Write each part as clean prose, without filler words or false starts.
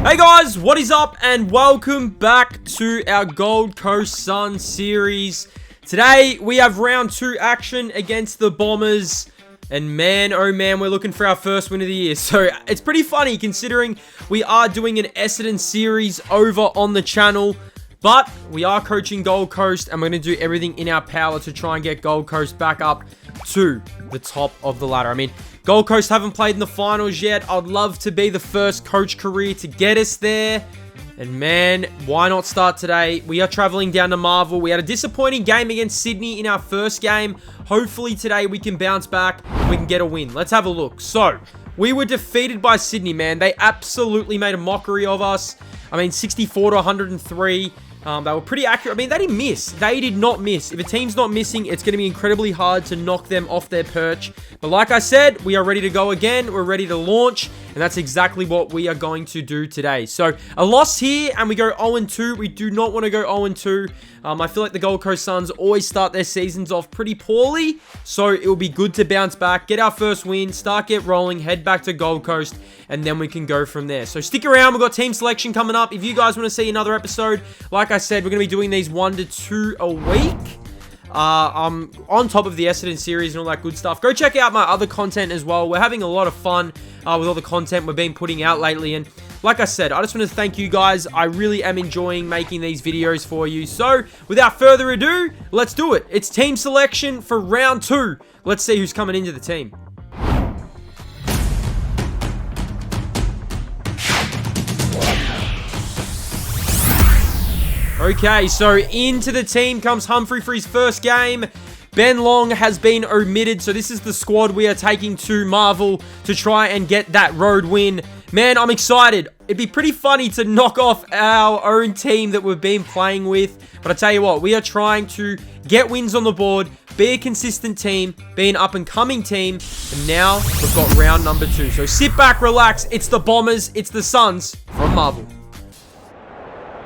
Hey guys, what is up and welcome back to our Gold Coast Suns series. Today we have round 2 action against the Bombers. And man, oh man, we're looking for our first win of the year. So it's pretty funny considering we are doing an Essendon series over on the channel. But we are coaching Gold Coast and we're going to do everything in our power to try and get Gold Coast back up to the top of the ladder. I mean, Gold Coast haven't played in the finals yet. I'd love to be the first coach career to get us there. And man, why not start today? We are traveling down to Marvel. We had a disappointing game against Sydney in our first game. Hopefully today we can bounce back. We can get a win. Let's have a look. So, we were defeated by Sydney, man. They absolutely made a mockery of us. I mean, 64 to 103. They were pretty accurate. I mean, they didn't miss. They did not miss. If a team's not missing, it's going to be incredibly hard to knock them off their perch. But like I said, we are ready to go again. We're ready to launch. And that's exactly what we are going to do today. So, a loss here, and we go 0-2. We do not want to go 0-2. I feel like the Gold Coast Suns always start their seasons off pretty poorly. So, it will be good to bounce back, get our first win, get rolling, head back to Gold Coast, and then we can go from there. So, stick around. We've got team selection coming up. If you guys want to see another episode, like I said, we're going to be doing these 1 to 2 a week. On top of the Essendon series and all that good stuff. Go check out my other content as well. We're having a lot of fun with all the content we've been putting out lately. And like I said, I just want to thank you guys. I really am enjoying making these videos for you. So, without further ado, let's do it. It's team selection for round 2. Let's see who's coming into the team. Okay, so into the team comes Humphrey for his first game. Ben Long has been omitted, so this is the squad we are taking to Marvel to try and get that road win. Man, I'm excited. It'd be pretty funny to knock off our own team that we've been playing with. But I tell you what, we are trying to get wins on the board, be a consistent team, be an up-and-coming team. And now we've got round number 2. So sit back, relax. It's the Bombers, it's the Suns from Marvel.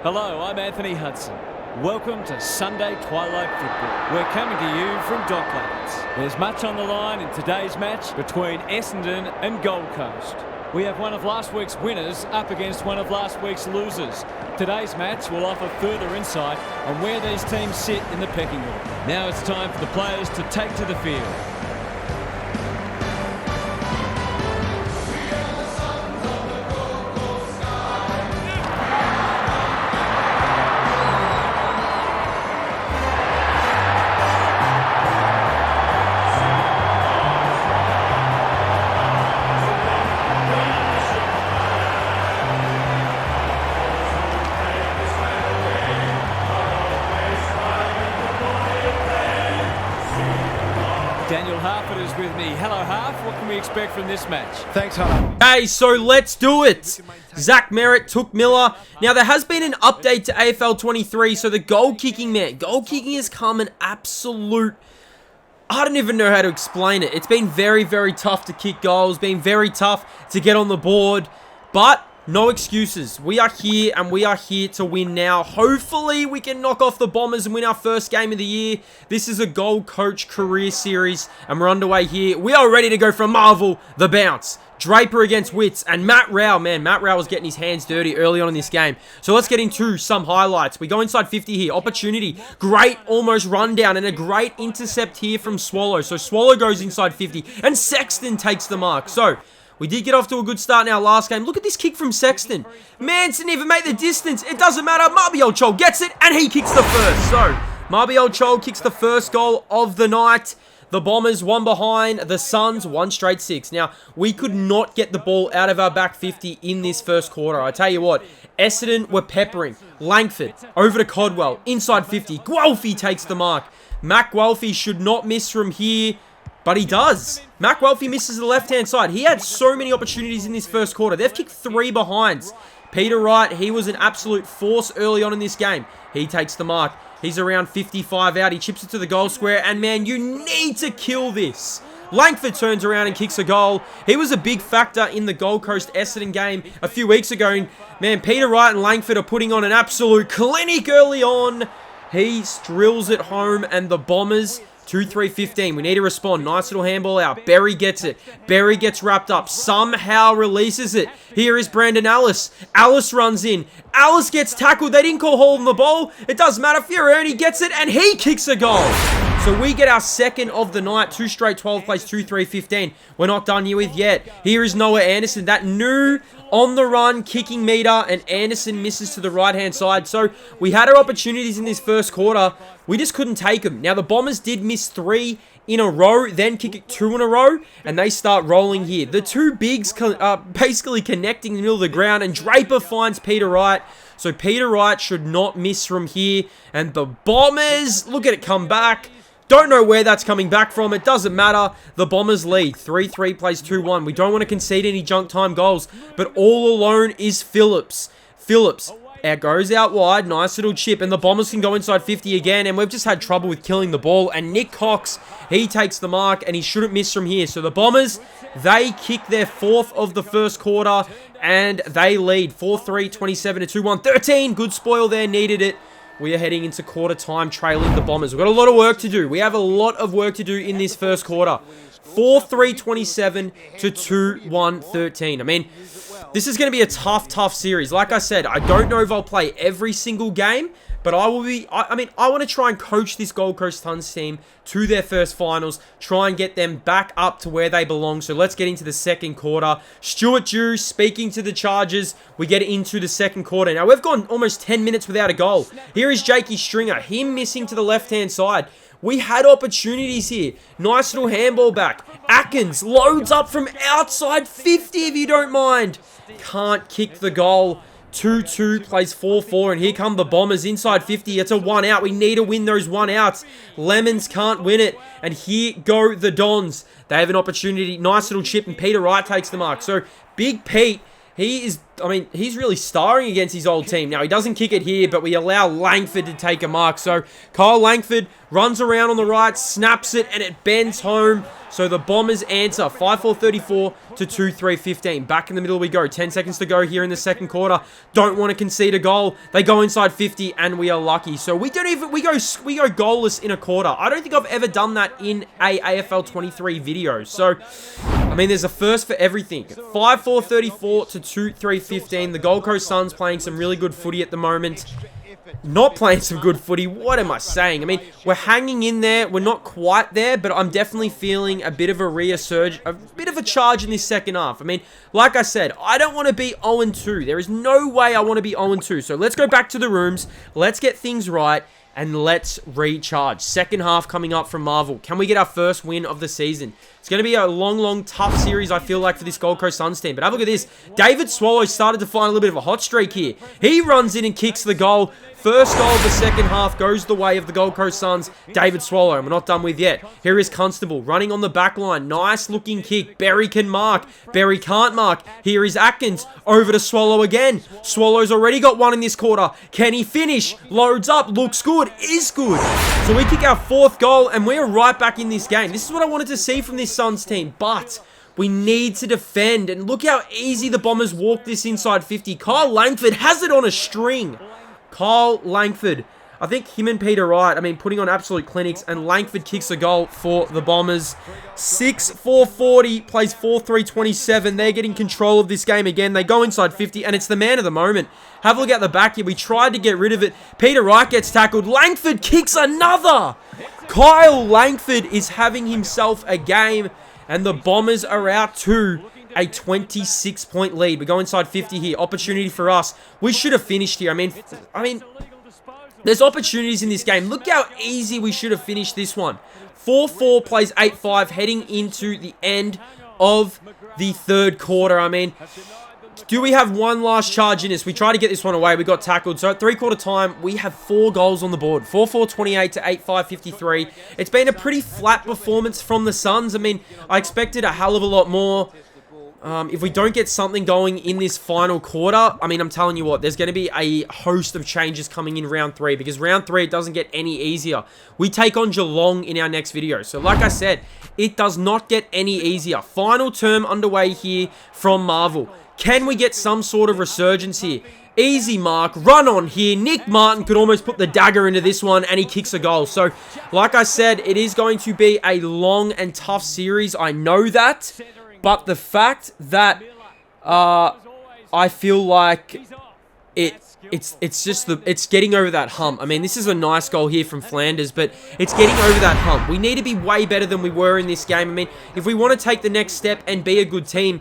Hello, I'm Anthony Hudson. Welcome to Sunday Twilight Football. We're coming to you from Docklands. There's much on the line in today's match between Essendon and Gold Coast. We have one of last week's winners up against one of last week's losers. Today's match will offer further insight on where these teams sit in the pecking order. Now it's time for the players to take to the field. Daniel Harford is with me. Hello, Harf. What can we expect from this match? Thanks, Hunter. Hey, so let's do it. Zach Merritt took Miller. Now, there has been an update to AFL 23, so the goal kicking, man. Goal kicking has come an absolute... I don't even know how to explain it. It's been very, very tough to kick goals. Been very tough to get on the board. But... no excuses. We are here and we are here to win now. Hopefully we can knock off the Bombers and win our first game of the year. This is a Gold Coach career series and we're underway here. We are ready to go from Marvel, the bounce. Draper against Witts and Matt Rao. Man, Matt Rao was getting his hands dirty early on in this game. So let's get into some highlights. We go inside 50 here. Opportunity. Great almost rundown and a great intercept here from Swallow. So Swallow goes inside 50 and Sexton takes the mark. So... we did get off to a good start in our last game. Look at this kick from Sexton. Man didn't even make the distance. It doesn't matter. Mabiel Chol gets it, and he kicks the first. So, Mabiel Chol kicks the first goal of the night. The Bombers, 1 behind. The Suns, 1 straight 6. Now, we could not get the ball out of our back 50 in this first quarter. I tell you what, Essendon were peppering. Langford, over to Codwell, inside 50. Guelphy takes the mark. Mac Guelphy should not miss from here. But he does. Mac Guelphy misses the left-hand side. He had so many opportunities in this first quarter. They've kicked 3 behinds. Peter Wright, he was an absolute force early on in this game. He takes the mark. He's around 55 out. He chips it to the goal square. And, man, you need to kill this. Langford turns around and kicks a goal. He was a big factor in the Gold Coast Essendon game a few weeks ago. And, man, Peter Wright and Langford are putting on an absolute clinic early on. He drills it home, and the Bombers 2-3-15. We need to respond. Nice little handball out. Berry gets it. Berry gets wrapped up. Somehow releases it. Here is Brandon Ellis. Ellis runs in. Ellis gets tackled. They didn't call hold on the ball. It doesn't matter. Fiorani gets it, and he kicks a goal. So we get our second of the night. 2 straight 12 plays, 2-3-15. We're not done here with yet. Here is Noah Anderson. That new on the run kicking meter, and Anderson misses to the right-hand side. So we had our opportunities in this first quarter. We just couldn't take them. Now, the Bombers did miss 3 in a row, then kick it 2 in a row, and they start rolling here. The two bigs basically connecting in the middle of the ground, and Draper finds Peter Wright. So Peter Wright should not miss from here. And the Bombers, look at it come back. Don't know where that's coming back from. It doesn't matter. The Bombers lead. 3-3 plays 2-1. We don't want to concede any junk time goals. But all alone is Phillips. Phillips goes out wide. Nice little chip. And the Bombers can go inside 50 again. And we've just had trouble with killing the ball. And Nick Cox, he takes the mark. And he shouldn't miss from here. So the Bombers, they kick their 4th of the first quarter. And they lead. 4-3, 27-2-1. 13. Good spoil there. Needed it. We are heading into quarter time trailing the Bombers. We've got a lot of work to do. We have a lot of work to do in this first quarter. 4-3-27 to 2-1-13. I mean, this is going to be a tough series. Like I said, I don't know if I'll play every single game, but I will be, I want to try and coach this Gold Coast Suns team to their first finals, try and get them back up to where they belong. So let's get into the second quarter. Stuart Dew speaking to the Chargers. We get into the second quarter. Now, we've gone almost 10 minutes without a goal. Here is Jakey Stringer, him missing to the left-hand side. We had opportunities here. Nice little handball back. Atkins loads up from outside 50, if you don't mind. Can't kick the goal. 2-2 plays 4-4, and here come the Bombers inside 50. It's a 1 out. We need to win those 1 outs. Lemons can't win it, and here go the Dons. They have an opportunity. Nice little chip, and Peter Wright takes the mark. So Big Pete, he's really starring against his old team. Now, he doesn't kick it here, but we allow Langford to take a mark. So Kyle Langford runs around on the right, snaps it, and it bends home. So the Bombers answer 5-4-34 to 2-3-15. Back in the middle we go. 10 seconds to go here in the second quarter. Don't want to concede a goal. They go inside 50, and we are lucky. So we go goalless in a quarter. I don't think I've ever done that in a AFL 23 video. So, I mean, there's a first for everything. 5-4-34 to 2-3-15. The Gold Coast Suns playing some really good footy at the moment. Not playing some good footy. What am I saying? I mean, we're hanging in there. We're not quite there, but I'm definitely feeling a bit of a resurge, a bit of a charge in this second half. I mean, like I said, I don't want to be 0-2. There is no way I want to be 0-2. So let's go back to the rooms. Let's get things right. And let's recharge. Second half coming up from Marvel. Can we get our first win of the season? It's going to be a long, tough series, I feel like, for this Gold Coast Suns team. But have a look at this. David Swallow started to find a little bit of a hot streak here. He runs in and kicks the goal. First goal of the second half goes the way of the Gold Coast Suns. David Swallow, and we're not done with yet. Here is Constable running on the back line. Nice looking kick. Berry can mark. Berry can't mark. Here is Atkins. Over to Swallow again. Swallow's already got 1 in this quarter. Can he finish? Loads up. Looks good. Is good. So we kick our 4th goal, and we're right back in this game. This is what I wanted to see from this Suns team, but we need to defend. And look how easy the Bombers walk this inside 50. Kyle Langford has it on a string. Kyle Langford. I think him and Peter Wright, putting on absolute clinics, and Langford kicks a goal for the Bombers. 6-4-40, plays 4-3-27. They're getting control of this game again. They go inside 50, and it's the man of the moment. Have a look at the back here. We tried to get rid of it. Peter Wright gets tackled. Langford kicks another. Kyle Langford is having himself a game, and the Bombers are out to a 26-point lead. We go inside 50 here. Opportunity for us. We should have finished here. I mean, there's opportunities in this game. Look how easy we should have finished this one. 4-4 plays 8-5 heading into the end of the third quarter. Do we have one last charge in us? We tried to get this one away. We got tackled. So at 3-quarter time, we have 4 goals on the board. 4-4-28 to 8-5-53. It's been a pretty flat performance from the Suns. I expected a hell of a lot more. If we don't get something going in this final quarter, I'm telling you what, there's going to be a host of changes coming in round 3, because round 3, it doesn't get any easier. We take on Geelong in our next video. So like I said, it does not get any easier. Final term underway here from Marvel. Can we get some sort of resurgence here? Easy mark, run on here. Nick Martin could almost put the dagger into this one, and he kicks a goal. So, like I said, it is going to be a long and tough series. I know that. But the fact that I feel like it's getting over that hump. I mean, this is a nice goal here from Flanders, but it's getting over that hump. We need to be way better than we were in this game. I mean, if we want to take the next step and be a good team,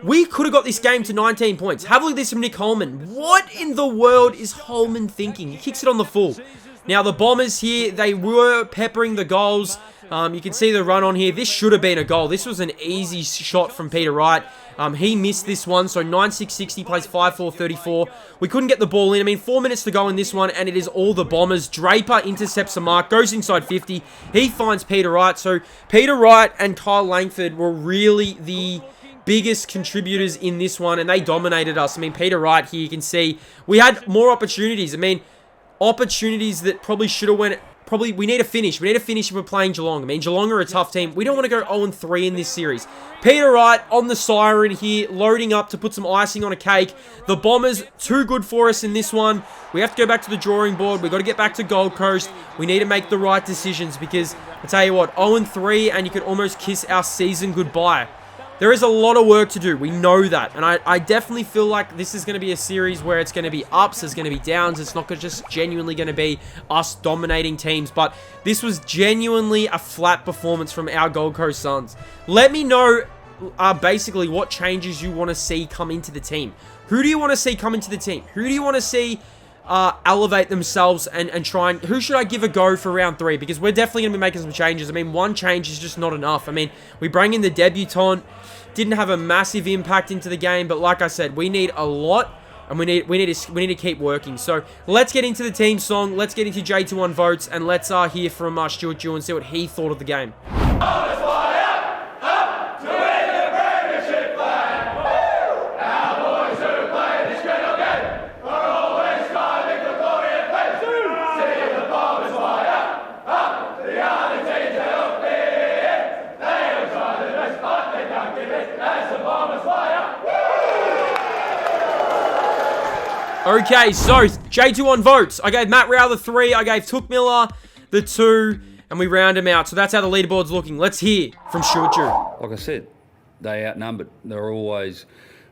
we could have got this game to 19 points. Have a look at this from Nick Holman. What in the world is Holman thinking? He kicks it on the full. Now, the Bombers here, they were peppering the goals. You can see the run on here. This should have been a goal. This was an easy shot from Peter Wright. He missed this one, so 9-6-60 plays 5-4-34. We couldn't get the ball in. I mean, 4 minutes to go in this one, and it is all the Bombers. Draper intercepts a mark, goes inside 50. He finds Peter Wright. So Peter Wright and Kyle Langford were really the biggest contributors in this one, and they dominated us. I mean, Peter Wright here, you can see we had more opportunities. I mean, opportunities that probably should have went... we need to finish. We need to finish if we're playing Geelong. I mean, Geelong are a tough team. We don't want to go 0-3 in this series. Peter Wright on the siren here, loading up to put some icing on a cake. The Bombers, too good for us in this one. We have to go back to the drawing board. We've got to get back to Gold Coast. We need to make the right decisions because, I tell you what, 0-3 and you could almost kiss our season goodbye. There is a lot of work to do. We know that. And I definitely feel like this is going to be a series where it's going to be ups, there's going to be downs. It's not just genuinely going to be us dominating teams. But this was genuinely a flat performance from our Gold Coast Suns. Let me know basically what changes you want to see come into the team. Who do you want to see come into the team? Who do you want to see elevate themselves and try and... Who should I give a go for round 3? Because we're definitely going to be making some changes. I mean, one change is just not enough. I mean, we bring in the debutant. Didn't have a massive impact into the game, but like I said, we need a lot, and we need to keep working. So let's get into the team song. Let's get into J21 votes, and let's hear from Stuart Dew and see what he thought of the game. Okay, so J21 votes. I gave Matt Rao the 3. I gave Took Miller the 2. And we round him out. So that's how the leaderboard's looking. Let's hear from Stuart Dew. Like I said, they outnumbered. They're always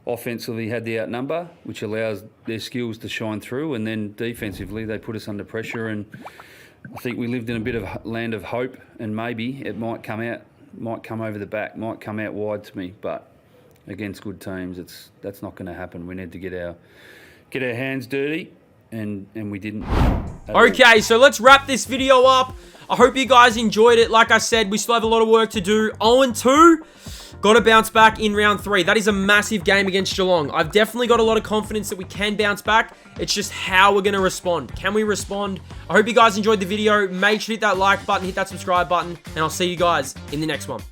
offensively had the outnumber, which allows their skills to shine through. And then defensively, they put us under pressure. And I think we lived in a bit of land of hope. And maybe it might come out, might come over the back, might come out wide to me. But against good teams, that's not going to happen. We need to get our hands dirty, and we didn't. Okay, so let's wrap this video up. I hope you guys enjoyed it. Like I said, we still have a lot of work to do. 0-2. Got to bounce back in round 3. That is a massive game against Geelong. I've definitely got a lot of confidence that we can bounce back. It's just how we're going to respond. Can we respond? I hope you guys enjoyed the video. Make sure to hit that like button, hit that subscribe button, and I'll see you guys in the next one.